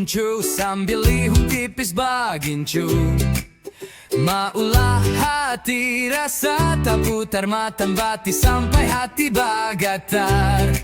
buncu sambil lihum tipis bagincu. Maulah hati rasa tak putar mata bati sampai hati bagatar.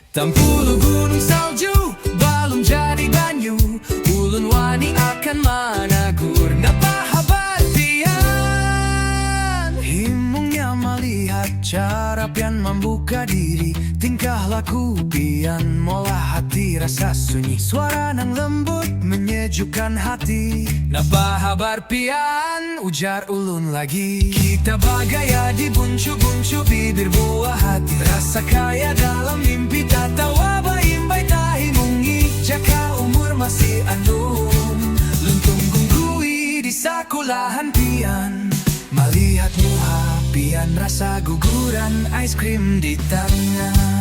Tampulu gunung salju, balum jadi banyu, ulun wani akan managur. Napahabat pian himungnya melihat cara pian membuka diri, tingkah laku pian mola hati rasa sunyi, suara nang lembut menyejukkan hati. Napahabar pian ujar ulun lagi, kita bagaya di buncu-buncu bibir buah hati, rasa kaya dalam mimpi tatawa baimbai tahimungi, jaka umur masih andung luntung gunggui di sakulahan pian. Melihat muha pian rasa guguran ice cream di tangan.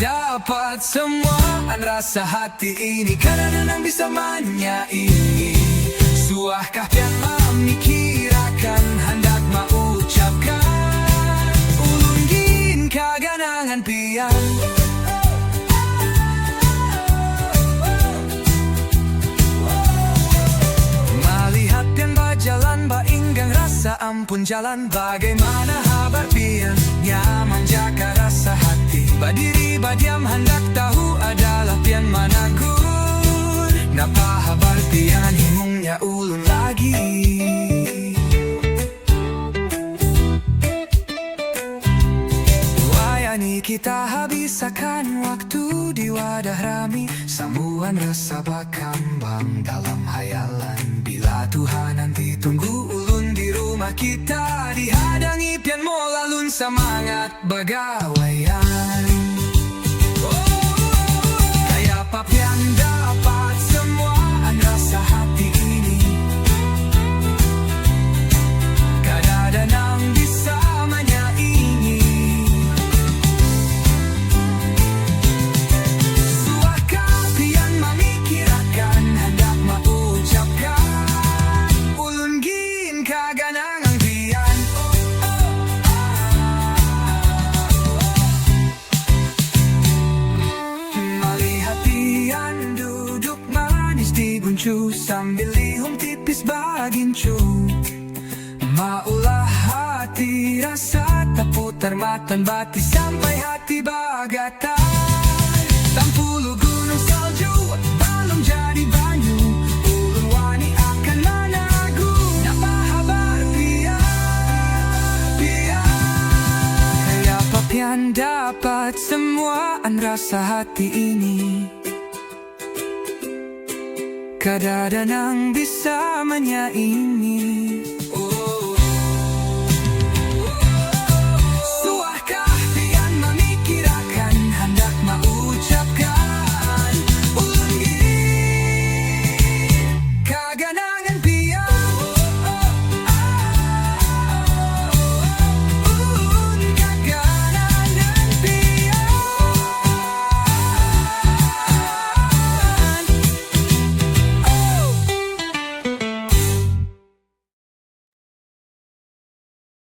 Dapat semua rasa hati ini, karena nang bisa manyaini. Suahkah pian memikirakan, hendak mengucapkan, ulungin kaganangan pian. Melihat pian berjalan bainggang rasa ampun jalan, bagaimana habar pian nyaman jaga rasa hati. Badiri badiam hendak tahu adalah pian managur. Napahabar pian himungnya ulun lagi. Wayani kita habiskan waktu di wadah rami, sambungan rasa bakambang dalam hayalan. Bila Tuhan nanti tunggu ulun di rumah kita, dihadangi pian molalun semangat bagawaian. Pian dapat semua rasa hati ini, kadada nang bisa menyaingi. Suahkah pian memikirakan, hendak mengucapkan, ulun gin kaganangan pian. Sambil lihum tipis bagincu, maulah hati rasa tak putar mata bati sampai hati bagatar. Tampulu gunung salju, balum jadi banyu, ulun wani akan managu. Napahabar pian, kenapa pian dapat semua rasa hati ini, kadada nang bisa menyaingi.